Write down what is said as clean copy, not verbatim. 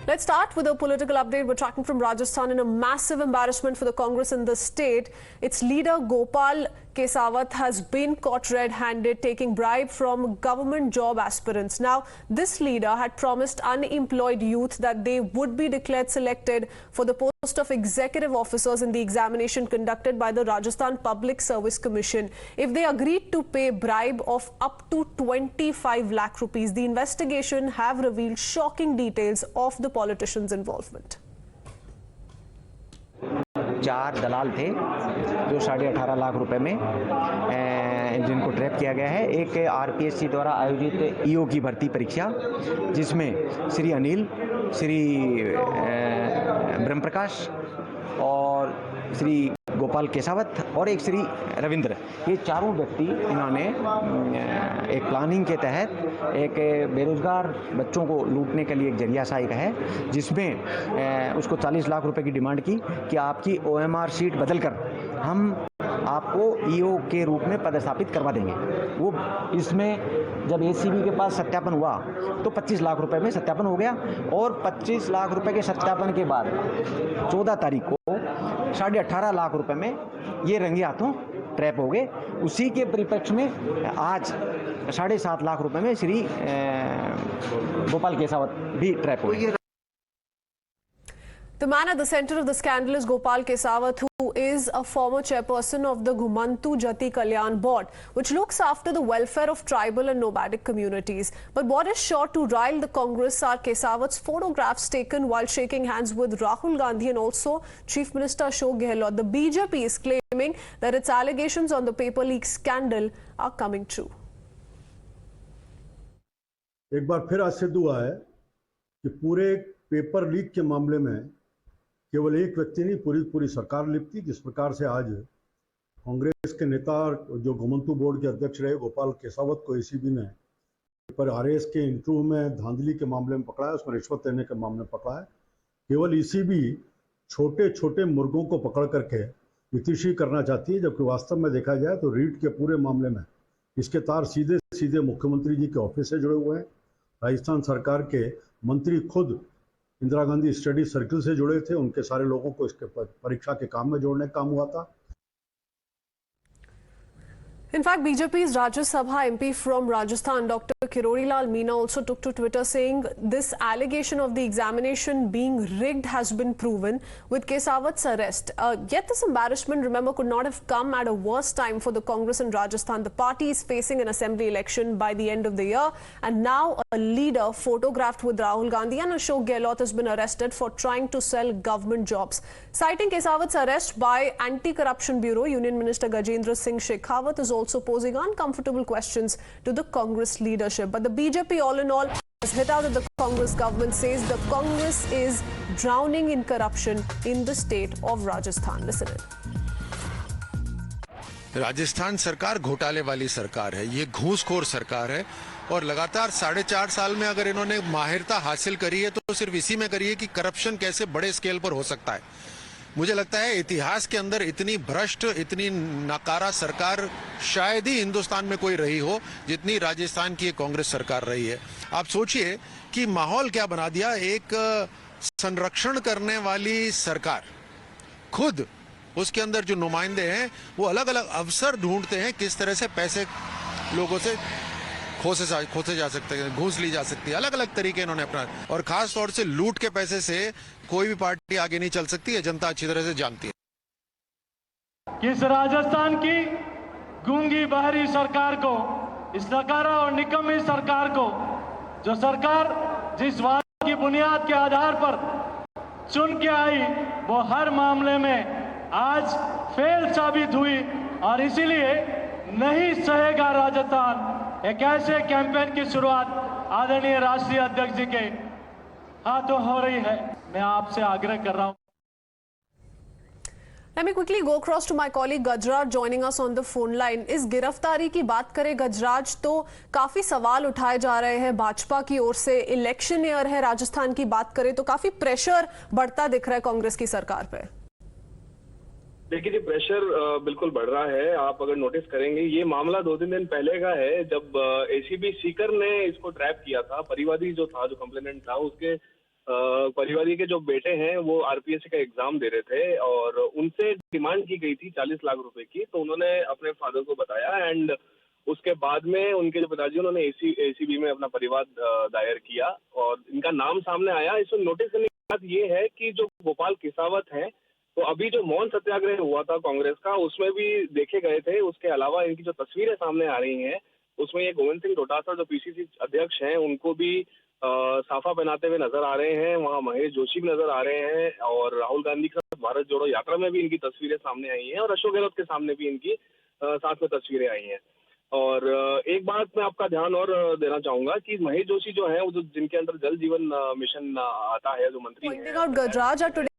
Let's start with a political update. We're tracking from Rajasthan in a massive embarrassment for the Congress in the state. Its leader Gopal Kesawat has been caught red-handed taking bribe from government job aspirants. Now, this leader had promised unemployed youth that they would be declared selected for the post of executive officers in the examination conducted by the Rajasthan Public Service Commission if they agreed to pay bribe of up to 25 lakh rupees. The investigation have revealed shocking details of the politicians' involvement. 4 दलाल थे जो 18.5 लाख रुपए में जिनको trap किया गया है। एक RPSC द्वारा आयोजित ईओ की भर्ती परीक्षा जिसमें श्री अनिल, श्री ब्रह्मप्रकाश और श्री गोपाल केसावत और एक श्री रविंद्र, ये चारों व्यक्ति इन्होंने एक प्लानिंग के तहत एक बेरोजगार बच्चों को लूटने के लिए एक जरिया सा एक है जिसमें उसको 40 लाख रुपए की डिमांड की कि आपकी ओएमआर शीट बदलकर हम आपको ईओ के रूप में पदस्थापित करवा देंगे। वो इसमें जब एसीबी के पास सत्यापन हुआ तो 25 लाख रुपए में सत्यापन हो गया और 25 लाख रुपए के सत्यापन के बाद 14 तारीख को 18.5 लाख रुपए में ये रंगे हाथों ट्रैप हो गए। उसी के परिप्रेक्ष्य में आज 7.5 लाख रुपए में श्री गोपाल केसावत भी ट्रैप हो गए। The man at the center of the scandal is Gopal Kesawat, who is a former chairperson of the Ghumanthu Jati Kalyan Board, which looks after the welfare of tribal and nomadic communities. But what is sure to rile the Congress are Kesawat's photographs taken while shaking hands with Rahul Gandhi and also Chief Minister Ashok Gehlot. The BJP is claiming that its allegations on the paper leak scandal are coming true. एक बार फिर आज सिद्ध हुआ है कि पूरे paper leak के मामले में केवल एक व्यक्ति नहीं, पूरी सरकार लिपटी। जिस प्रकार से आज कांग्रेस के नेता जो घुमंतु बोर्ड के अध्यक्ष रहे गोपाल केसावत को एसीबी ने पर आरएस के इंटरव्यू में धांधली के मामले में पकड़ा है, उसमें रिश्वत देने के मामले में पकड़ा है। केवल ईसीबी छोटे छोटे मुर्गों को पकड़ करके वित्तीय करना चाहती है, जबकि वास्तव में देखा जाए तो रीट के पूरे मामले में इसके तार सीधे सीधे मुख्यमंत्री जी के ऑफिस से जुड़े हुए हैं। राजस्थान सरकार के मंत्री खुद इंदिरा गांधी स्टडी सर्किल से जुड़े थे, उनके सारे लोगों को इसके परीक्षा के काम में जोड़ने का काम हुआ था। In fact, BJP's Rajya Sabha MP from Rajasthan, Dr. Kirorilal Meena, also took to Twitter saying this allegation of the examination being rigged has been proven with Kesawat's arrest. Yet this embarrassment, remember, could not have come at a worse time for the Congress in Rajasthan. The party is facing an assembly election by the end of the year, and now a leader photographed with Rahul Gandhi and Ashok Gehlot has been arrested for trying to sell government jobs. Citing Kesawat's arrest by Anti-Corruption Bureau, Union Minister Gajendra Singh Shekhawat is also posing uncomfortable questions to the Congress leadership. But the BJP all in all has hit out at the Congress government, says the Congress is drowning in corruption in the state of Rajasthan. Listen in. Rajasthan सरकार घोटाले वाली सरकार है, ये घूसखोर सरकार है और लगातार 4.5 साल में अगर इन्होंने माहिरता हासिल करी है तो सिर्फ इसी में करी है कि करप्शन कैसे बड़े स्केल पर हो सकता है। मुझे लगता है इतिहास के अंदर इतनी भ्रष्ट, इतनी नाकारा सरकार शायद ही हिंदुस्तान में कोई रही हो जितनी राजस्थान की कांग्रेस सरकार रही है। आप सोचिए कि माहौल क्या बना दिया। एक संरक्षण करने वाली सरकार खुद, उसके अंदर जो नुमाइंदे हैं वो अलग अलग अवसर ढूंढते हैं किस तरह से पैसे लोगों से खोसे जा सकते हैं, घूस ली जा सकती है। अलग अलग तरीके इन्होंने अपना, और खास तौर से लूट के पैसे से कोई भी पार्टी आगे नहीं चल सकती है, जनता अच्छी तरह से जानती है। किस राजस्थान की गूंगी बहरी सरकार को, इस नकारा और निकम्मी सरकार को, जो सरकार जिस वाद की बुनियाद के आधार पर चुन के आई वो हर मामले में आज फेल साबित हुई और इसीलिए नहीं सहेगा राजस्थान। एक ऐसे कैंपेन की शुरुआत आदरणीय राष्ट्रीय अध्यक्ष जी के हाथों हो रही है। मैं आपसे आग्रह कर रहा हूं। Let me quickly go across to my colleague Gajraj joining us on the phone line. इस गिरफ्तारी की बात करें गजराज तो काफी सवाल उठाए जा रहे हैं भाजपा की ओर से। इलेक्शन ईयर है राजस्थान की बात करें तो काफी प्रेशर बढ़ता दिख रहा है कांग्रेस की सरकार पे। देखिए ये प्रेशर बिल्कुल बढ़ रहा है। आप अगर नोटिस करेंगे ये मामला 2-3 दिन पहले का है जब एसीबी सीकर ने इसको ट्रैप किया था। परिवादी जो था, जो कंप्लेनेंट था, उसके परिवादी के जो बेटे हैं वो आरपीएससी का एग्जाम दे रहे थे और उनसे डिमांड की गई थी 40 लाख रुपए की। तो उन्होंने अपने फादर को बताया एंड उसके बाद में उनके जो पिताजी उन्होंने एसीबी में अपना परिवाद दायर किया और इनका नाम सामने आया। इसमें नोटिस करने की बात ये है कि जो गोपाल केसावत हैं, तो अभी जो मौन सत्याग्रह हुआ था कांग्रेस का उसमें भी देखे गए थे। उसके अलावा इनकी जो तस्वीरें सामने आ रही हैं उसमें ये गोविंद सिंह डोटासरा जो पीसीसी अध्यक्ष हैं उनको भी साफा पहनाते हुए नजर आ रहे हैं। वहाँ महेश जोशी भी नजर आ रहे हैं और राहुल गांधी के साथ भारत जोड़ो यात्रा में भी इनकी तस्वीरें सामने आई हैं और अशोक गहलोत के सामने भी इनकी साथ में तस्वीरें आई हैं। और एक बात मैं आपका ध्यान और देना चाहूंगा कि महेश जोशी जो है वो जो जिनके अंदर जल जीवन मिशन आता है, जो मंत्री Pointing हैं, out Gajraj are today